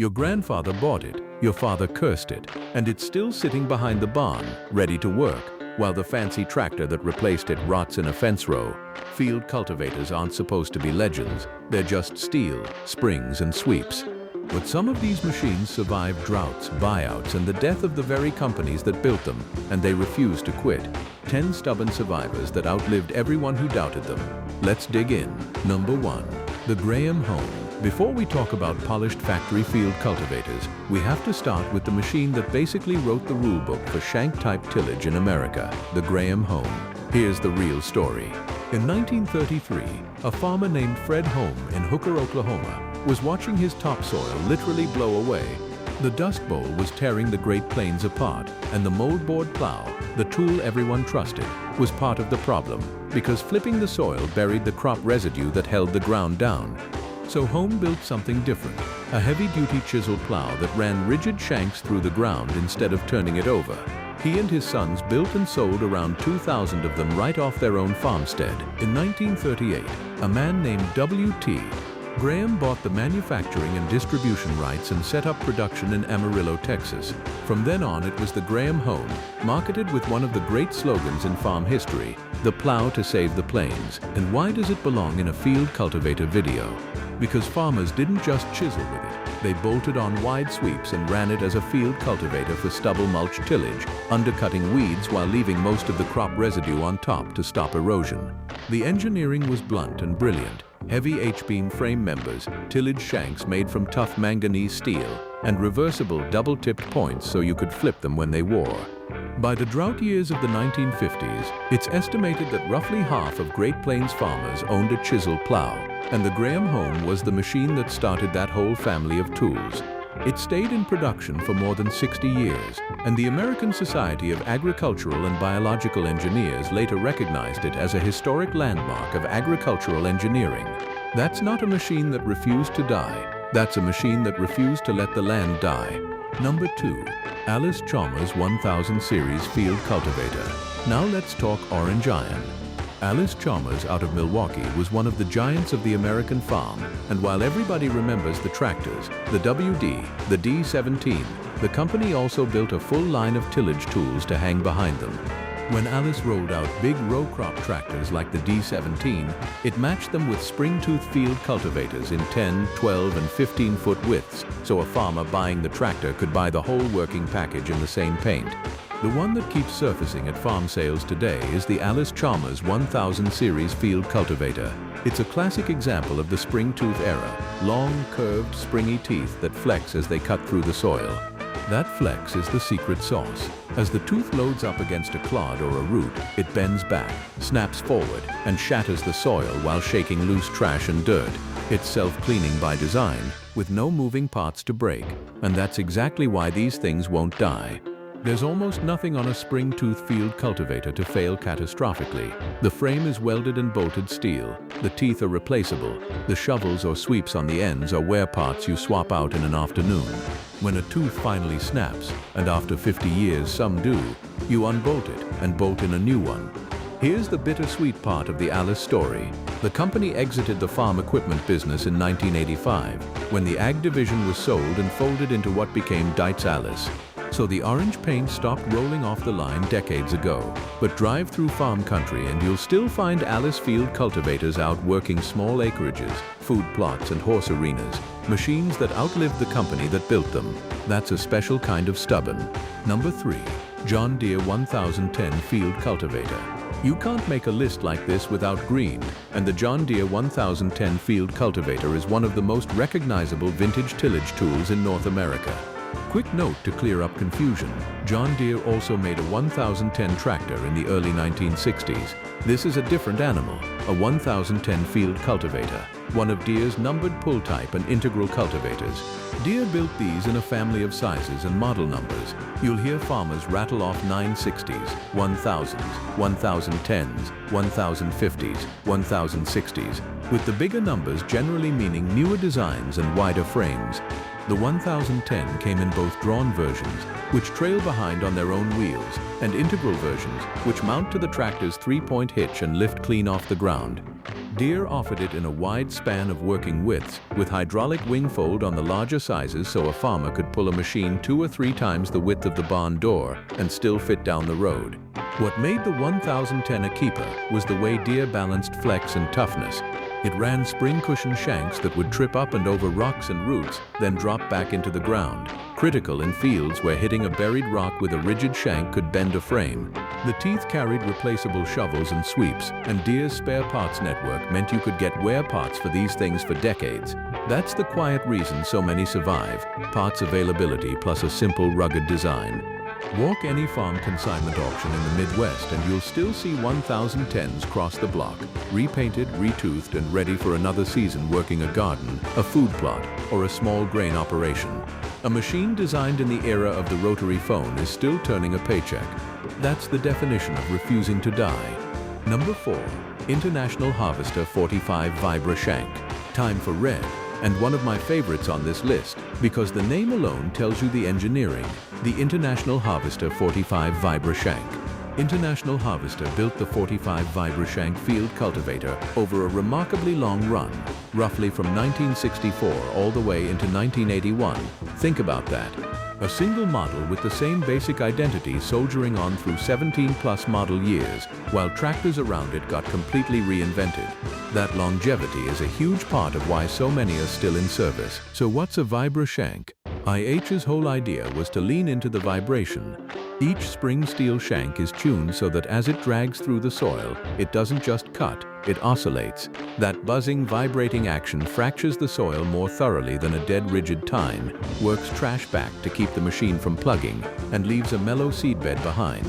Your grandfather bought it, your father cursed it, and it's still sitting behind the barn, ready to work, while the fancy tractor that replaced it rots in a fence row. Field cultivators aren't supposed to be legends, they're just steel, springs, and sweeps. But some of these machines survived droughts, buyouts, and the death of the very companies that built them, and they refused to quit. 10 stubborn survivors that outlived everyone who doubted them. Let's dig in. Number 1. The Graham-Hoeme. Before we talk about polished factory field cultivators, we have to start with the machine that basically wrote the rulebook for shank-type tillage in America, the Graham-Hoeme. Here's the real story. In 1933, a farmer named Fred Hoeme in Hooker, Oklahoma, was watching his topsoil literally blow away. The Dust Bowl was tearing the Great Plains apart, and the moldboard plow, the tool everyone trusted, was part of the problem, because flipping the soil buried the crop residue that held the ground down. So Hoeme built something different, a heavy-duty chisel plow that ran rigid shanks through the ground instead of turning it over. He and his sons built and sold around 2,000 of them right off their own farmstead. In 1938, a man named W.T. Graham bought the manufacturing and distribution rights and set up production in Amarillo, Texas. From then on, it was the Graham-Hoeme, marketed with one of the great slogans in farm history, "The plow to save the plains." And why does it belong in a field cultivator video? Because farmers didn't just chisel with it. They bolted on wide sweeps and ran it as a field cultivator for stubble mulch tillage, undercutting weeds while leaving most of the crop residue on top to stop erosion. The engineering was blunt and brilliant. Heavy H-beam frame members, tillage shanks made from tough manganese steel, and reversible double-tipped points so you could flip them when they wore. By the drought years of the 1950s, it's estimated that roughly half of Great Plains farmers owned a chisel plow, and the Graham-Hoeme was the machine that started that whole family of tools. It stayed in production for more than 60 years, and the American Society of Agricultural and Biological Engineers later recognized it as a historic landmark of agricultural engineering. That's not a machine that refused to die. That's a machine that refused to let the land die. Number 2. Allis-Chalmers 1000 Series Field Cultivator. Now let's talk Orange Iron. Allis-Chalmers out of Milwaukee was one of the giants of the American farm, and while everybody remembers the tractors, the WD, the D17, the company also built a full line of tillage tools to hang behind them. When Allis rolled out big row crop tractors like the D17, it matched them with spring-tooth field cultivators in 10, 12, and 15-foot widths, so a farmer buying the tractor could buy the whole working package in the same paint. The one that keeps surfacing at farm sales today is the Allis-Chalmers 1000 Series Field Cultivator. It's a classic example of the spring-tooth era, long, curved, springy teeth that flex as they cut through the soil. That flex is the secret sauce. As the tooth loads up against a clod or a root, it bends back, snaps forward, and shatters the soil while shaking loose trash and dirt. It's self-cleaning by design, with no moving parts to break. And that's exactly why these things won't die. There's almost nothing on a spring-tooth field cultivator to fail catastrophically. The frame is welded and bolted steel. The teeth are replaceable. The shovels or sweeps on the ends are wear parts you swap out in an afternoon. When a tooth finally snaps, and after 50 years some do, you unbolt it and bolt in a new one. Here's the bittersweet part of the Allis story. The company exited the farm equipment business in 1985, when the Ag division was sold and folded into what became Dietz-Allis. So the orange paint stopped rolling off the line decades ago. But drive through farm country and you'll still find Allis field cultivators out working small acreages, food plots, and horse arenas. Machines that outlived the company that built them. That's a special kind of stubborn. Number 3. John Deere 1010 Field Cultivator. You can't make a list like this without green, and the John Deere 1010 Field Cultivator is one of the most recognizable vintage tillage tools in North America. Quick note to clear up confusion, John Deere also made a 1010 tractor in the early 1960s. This is a different animal, a 1010 field cultivator, one of Deere's numbered pull type and integral cultivators. Deere built these in a family of sizes and model numbers. You'll hear farmers rattle off 960s, 1000s, 1010s, 1050s, 1060s, with the bigger numbers generally meaning newer designs and wider frames. The 1010 came in both drawn versions, which trail behind on their own wheels, and integral versions, which mount to the tractor's 3-point hitch and lift clean off the ground. Deere offered it in a wide span of working widths, with hydraulic wing fold on the larger sizes so a farmer could pull a machine 2 or 3 times the width of the barn door and still fit down the road. What made the 1010 a keeper was the way Deere balanced flex and toughness. It ran spring cushion shanks that would trip up and over rocks and roots, then drop back into the ground, critical in fields where hitting a buried rock with a rigid shank could bend a frame. The teeth carried replaceable shovels and sweeps, and Deere's spare parts network meant you could get wear parts for these things for decades. That's the quiet reason so many survive: parts availability plus a simple, rugged design. Walk any farm consignment auction in the Midwest and you'll still see 1010s cross the block, repainted, retoothed, and ready for another season working a garden, a food plot, or a small grain operation. A machine designed in the era of the rotary phone is still turning a paycheck. That's the definition of refusing to die. Number 4. International Harvester 45 Vibra-Shank. Time for red, and one of my favorites on this list, because the name alone tells you the engineering. The International Harvester 45 Vibra-Shank. International Harvester built the 45 Vibra-Shank field cultivator over a remarkably long run, roughly from 1964 all the way into 1981. Think about that. A single model with the same basic identity soldiering on through 17+ model years, while tractors around it got completely reinvented. That longevity is a huge part of why so many are still in service. So what's a Vibra-Shank? IH's whole idea was to lean into the vibration. Each spring steel shank is tuned so that as it drags through the soil, it doesn't just cut, it oscillates. That buzzing, vibrating action fractures the soil more thoroughly than a dead rigid tine, works trash back to keep the machine from plugging, and leaves a mellow seedbed behind.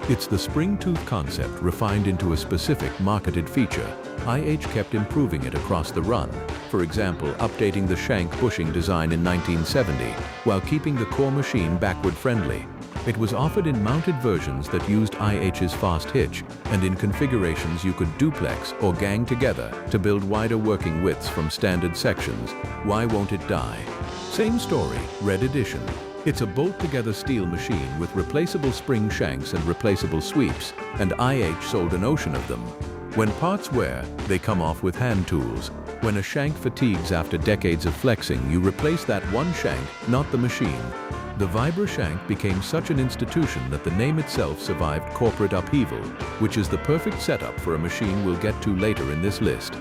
It's the spring tooth concept refined into a specific marketed feature. IH kept improving it across the run. For example, updating the shank bushing design in 1970, while keeping the core machine backward friendly. It was offered in mounted versions that used IH's fast hitch, and in configurations you could duplex or gang together to build wider working widths from standard sections. Why won't it die? Same story, red edition. It's a bolt-together steel machine with replaceable spring shanks and replaceable sweeps, and IH sold an ocean of them. When parts wear, they come off with hand tools. When a shank fatigues after decades of flexing, you replace that one shank, not the machine. The Vibra-Shank became such an institution that the name itself survived corporate upheaval, which is the perfect setup for a machine we'll get to later in this list.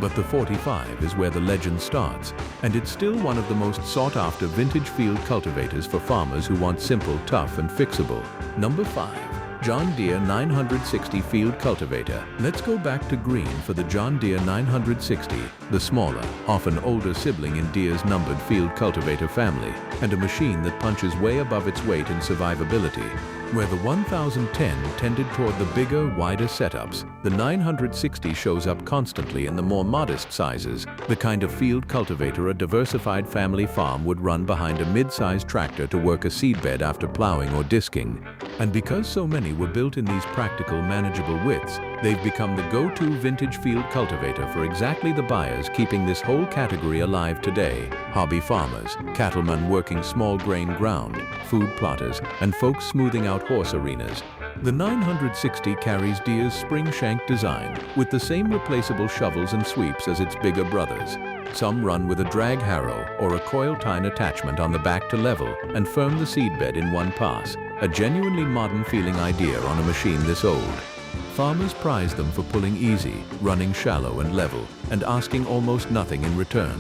But the 45 is where the legend starts, and it's still one of the most sought-after vintage field cultivators for farmers who want simple, tough, and fixable. Number 5. John Deere 960 Field Cultivator. Let's go back to green for the John Deere 960, the smaller, often older sibling in Deere's numbered field cultivator family, and a machine that punches way above its weight in survivability. Where the 1010 tended toward the bigger, wider setups, the 960 shows up constantly in the more modest sizes, the kind of field cultivator a diversified family farm would run behind a mid-sized tractor to work a seedbed after plowing or disking. And because so many were built in these practical, manageable widths, they've become the go-to vintage field cultivator for exactly the buyers keeping this whole category alive today: hobby farmers, cattlemen working small grain ground, food plotters, and folks smoothing out horse arenas. The 960 carries Deere's spring shank design, with the same replaceable shovels and sweeps as its bigger brothers. Some run with a drag harrow or a coil tine attachment on the back to level and firm the seedbed in one pass, a genuinely modern-feeling idea on a machine this old. Farmers prize them for pulling easy, running shallow and level, and asking almost nothing in return.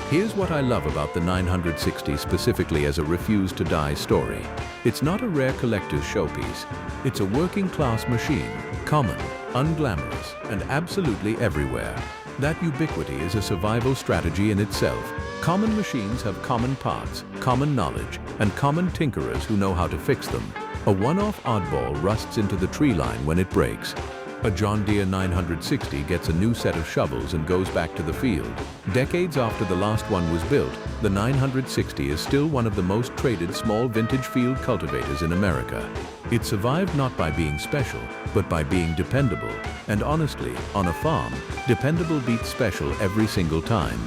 Here's what I love about the 960 specifically as a refuse-to-die story. It's not a rare collector's showpiece. It's a working-class machine, common, unglamorous, and absolutely everywhere. That ubiquity is a survival strategy in itself. Common machines have common parts, common knowledge, and common tinkerers who know how to fix them. A one-off oddball rusts into the tree line when it breaks. A John Deere 960 gets a new set of shovels and goes back to the field. Decades after the last one was built, the 960 is still one of the most traded small vintage field cultivators in America. It survived not by being special, but by being dependable. And honestly, on a farm, dependable beats special every single time.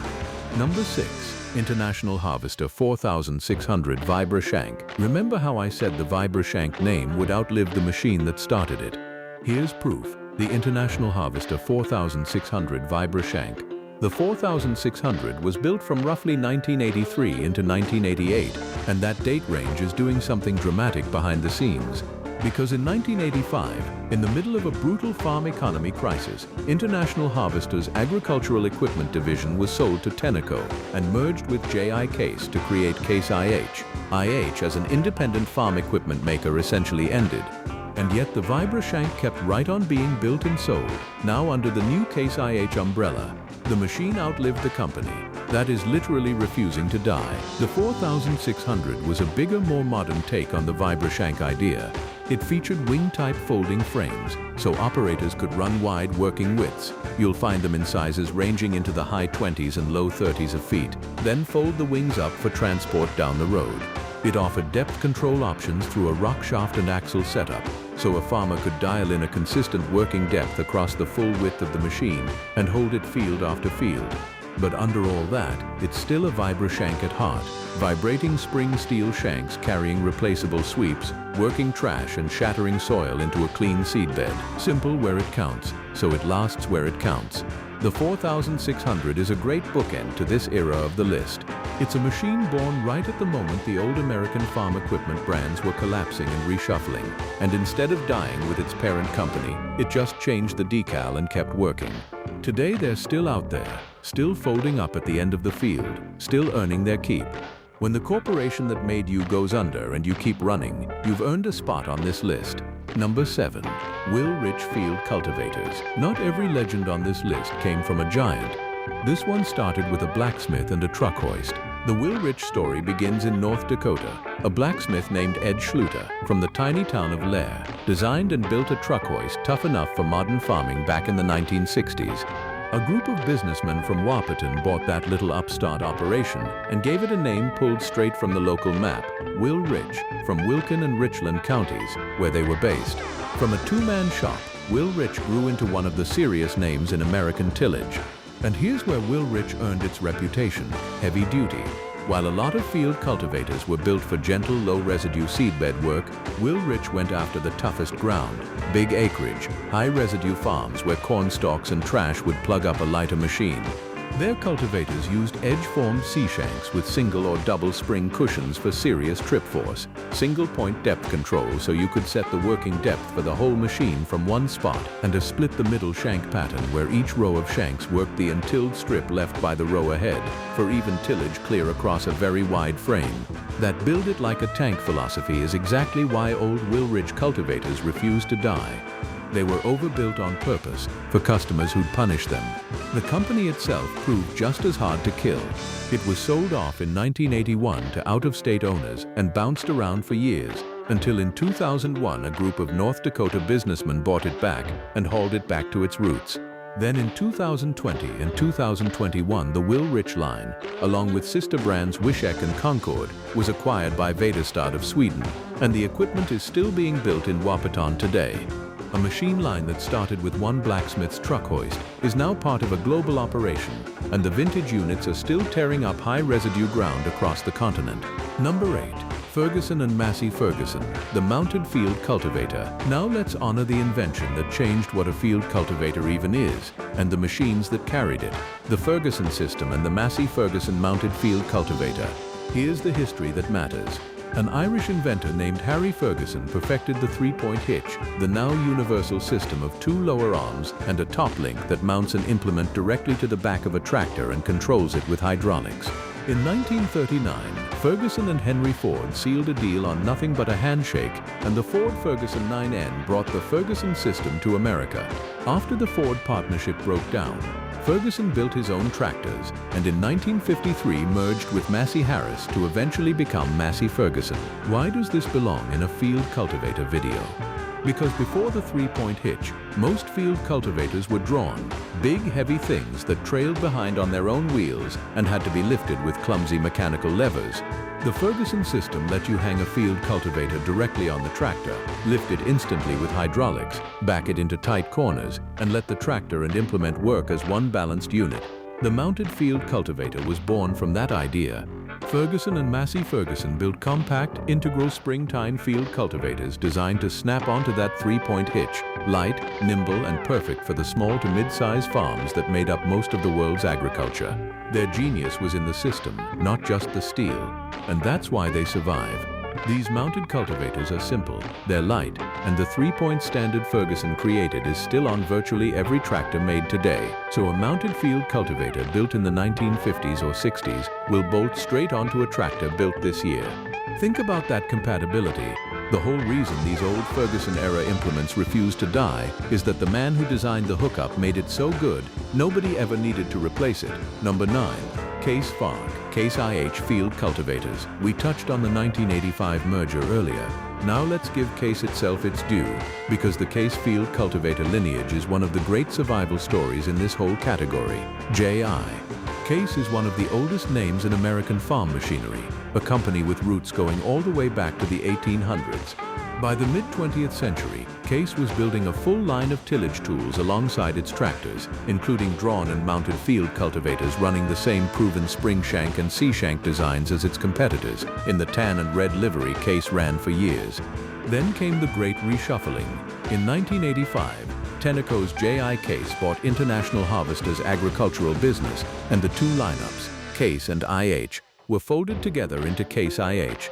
Number 6. International Harvester 4600 Vibra-Shank. Remember how I said the Vibra-Shank name would outlive the machine that started it? Here's proof. the International Harvester 4600 Vibra-Shank. The 4600 was built from roughly 1983 into 1988, and that date range is doing something dramatic behind the scenes. Because in 1985, in the middle of a brutal farm economy crisis, International Harvester's agricultural equipment division was sold to Tenneco and merged with J.I. Case to create Case IH. IH as an independent farm equipment maker essentially ended. And yet the Vibra-Shank kept right on being built and sold, now under the new Case IH umbrella. The machine outlived the company. That is literally refusing to die. The 4600 was a bigger, more modern take on the Vibra-Shank idea. It featured wing-type folding frames, so operators could run wide working widths. You'll find them in sizes ranging into the high 20s and low 30s of feet. Then fold the wings up for transport down the road. It offered depth control options through a rock shaft and axle setup, so a farmer could dial in a consistent working depth across the full width of the machine and hold it field after field. But under all that, it's still a Vibra-Shank at heart. Vibrating spring steel shanks carrying replaceable sweeps, working trash and shattering soil into a clean seedbed. Simple where it counts, so it lasts where it counts. The 4600 is a great bookend to this era of the list. It's a machine born right at the moment the old American farm equipment brands were collapsing and reshuffling, and instead of dying with its parent company, it just changed the decal and kept working. Today they're still out there, still folding up at the end of the field, still earning their keep. When the corporation that made you goes under and you keep running, you've earned a spot on this list. Number 7. Wil-Rich Field Cultivators. Not every legend on this list came from a giant. This one started with a blacksmith and a truck hoist. The Wil-Rich story begins in North Dakota. A blacksmith named Ed Schluter, from the tiny town of Lair, designed and built a truck hoist tough enough for modern farming back in the 1960s. A group of businessmen from Wahpeton bought that little upstart operation and gave it a name pulled straight from the local map, Wil-Rich, from Wilkin and Richland counties, where they were based. From a two-man shop, Wil-Rich grew into one of the serious names in American tillage. And here's where Wil-Rich earned its reputation, heavy duty. While a lot of field cultivators were built for gentle, low-residue seedbed work, Wil-Rich went after the toughest ground, big acreage, high-residue farms where corn stalks and trash would plug up a lighter machine. Their cultivators used edge-formed C-shanks with single or double spring cushions for serious trip force, single-point depth control so you could set the working depth for the whole machine from one spot, and a split-the-middle shank pattern where each row of shanks worked the untilled strip left by the row ahead, for even tillage clear across a very wide frame. That build-it-like-a-tank philosophy is exactly why old Wil-Rich cultivators refused to die. They were overbuilt on purpose for customers who'd punish them. The company itself proved just as hard to kill. It was sold off in 1981 to out-of-state owners and bounced around for years, until in 2001 a group of North Dakota businessmen bought it back and hauled it back to its roots. Then in 2020 and 2021 the Wil-Rich line, along with sister brands Wisek and Concord, was acquired by Väderstad of Sweden, and the equipment is still being built in Wahpeton today. A machine line that started with one blacksmith's truck hoist is now part of a global operation, and the vintage units are still tearing up high-residue ground across the continent. Number 8. Ferguson and Massey Ferguson, the mounted field cultivator. Now let's honor the invention that changed what a field cultivator even is, and the machines that carried it. The Ferguson system and the Massey Ferguson mounted field cultivator. Here's the history that matters. An Irish inventor named Harry Ferguson perfected the three-point hitch, the now universal system of two lower arms and a top link that mounts an implement directly to the back of a tractor and controls it with hydraulics. In 1939, Ferguson and Henry Ford sealed a deal on nothing but a handshake, and the Ford Ferguson 9N brought the Ferguson system to America. After the Ford partnership broke down, Ferguson built his own tractors, and in 1953 merged with Massey Harris to eventually become Massey Ferguson. Why does this belong in a field cultivator video? Because before the three-point hitch, most field cultivators were drawn, big heavy things that trailed behind on their own wheels and had to be lifted with clumsy mechanical levers. The Ferguson system let you hang a field cultivator directly on the tractor, lift it instantly with hydraulics, back it into tight corners, and let the tractor and implement work as one balanced unit. The mounted field cultivator was born from that idea. Ferguson and Massey Ferguson built compact, integral spring-tine field cultivators designed to snap onto that three-point hitch, light, nimble, and perfect for the small to mid-sized farms that made up most of the world's agriculture. Their genius was in the system, not just the steel, and that's why they survive. These mounted cultivators are simple, they're light, and the three-point standard Ferguson created is still on virtually every tractor made today. So a mounted field cultivator built in the 1950s or 60s will bolt straight onto a tractor built this year. Think about that compatibility. The whole reason these old Ferguson-era implements refuse to die is that the man who designed the hookup made it so good, nobody ever needed to replace it. Number 9. Case Farg, Case IH Field Cultivators. We touched on the 1985 merger earlier. Now let's give Case itself its due, because the Case Field Cultivator lineage is one of the great survival stories in this whole category. J.I. Case is one of the oldest names in American farm machinery, a company with roots going all the way back to the 1800s. By the mid-20th century, Case was building a full line of tillage tools alongside its tractors, including drawn and mounted field cultivators running the same proven spring shank and C-shank designs as its competitors. In the tan and red livery, Case ran for years. Then came the great reshuffling. In 1985, Tenneco's J.I. Case bought International Harvester's agricultural business, and the two lineups, Case and IH, were folded together into Case IH.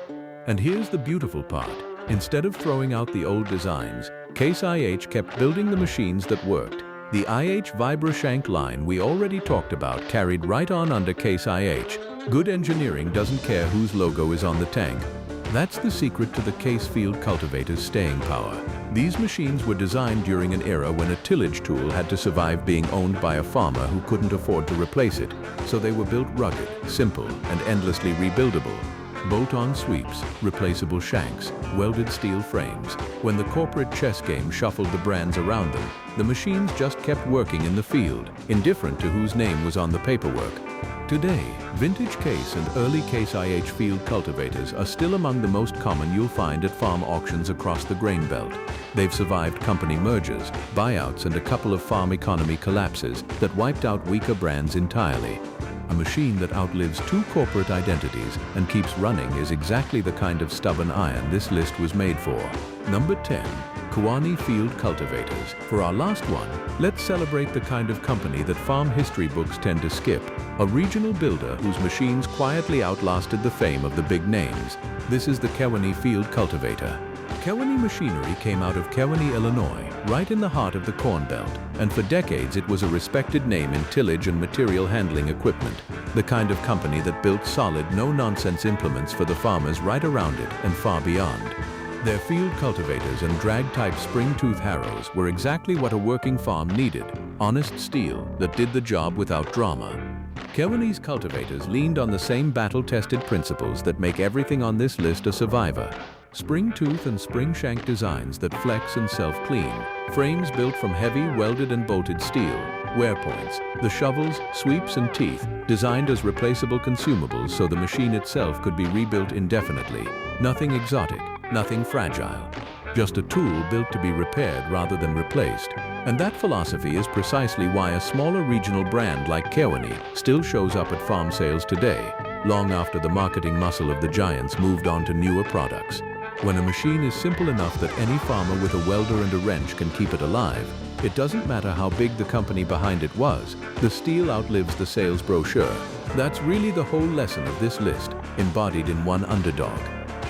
And here's the beautiful part. Instead of throwing out the old designs, Case IH kept building the machines that worked. The IH Vibra-Shank line we already talked about carried right on under Case IH. Good engineering doesn't care whose logo is on the tank. That's the secret to the Case field cultivator's staying power. These machines were designed during an era when a tillage tool had to survive being owned by a farmer who couldn't afford to replace it. So they were built rugged, simple, and endlessly rebuildable. Bolt-on sweeps, replaceable shanks, welded steel frames. When the corporate chess game shuffled the brands around them, the machines just kept working in the field, indifferent to whose name was on the paperwork. Today, vintage Case and early Case IH field cultivators are still among the most common you'll find at farm auctions across the grain belt. They've survived company mergers, buyouts, and a couple of farm economy collapses that wiped out weaker brands entirely. A machine that outlives two corporate identities and keeps running is exactly the kind of stubborn iron this list was made for. Number 10. Kewanee Field Cultivators. For our last one, let's celebrate the kind of company that farm history books tend to skip. A regional builder whose machines quietly outlasted the fame of the big names. This is the Kewanee Field Cultivator. Kewanee machinery came out of Kewanee, Illinois, right in the heart of the Corn Belt, and for decades it was a respected name in tillage and material handling equipment, the kind of company that built solid, no-nonsense implements for the farmers right around it and far beyond. Their field cultivators and drag-type spring-tooth harrows were exactly what a working farm needed, honest steel that did the job without drama. Kewanee's cultivators leaned on the same battle-tested principles that make everything on this list a survivor. Spring tooth and spring shank designs that flex and self-clean, frames built from heavy welded and bolted steel, wear points, the shovels, sweeps, and teeth designed as replaceable consumables so the machine itself could be rebuilt indefinitely. Nothing exotic, nothing fragile. Just a tool built to be repaired rather than replaced. And that philosophy is precisely why a smaller regional brand like Kewanee still shows up at farm sales today, long after the marketing muscle of the giants moved on to newer products. When a machine is simple enough that any farmer with a welder and a wrench can keep it alive, it doesn't matter how big the company behind it was, the steel outlives the sales brochure. That's really the whole lesson of this list, embodied in one underdog.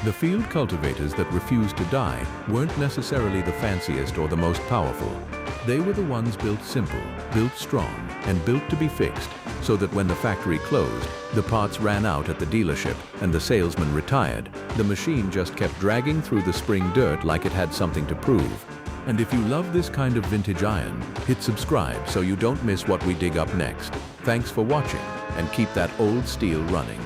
The field cultivators that refused to die weren't necessarily the fanciest or the most powerful. They were the ones built simple, built strong, and built to be fixed, so that when the factory closed, the parts ran out at the dealership and the salesman retired, the machine just kept dragging through the spring dirt like it had something to prove. And if you love this kind of vintage iron, hit subscribe so you don't miss what we dig up next. Thanks for watching, and keep that old steel running.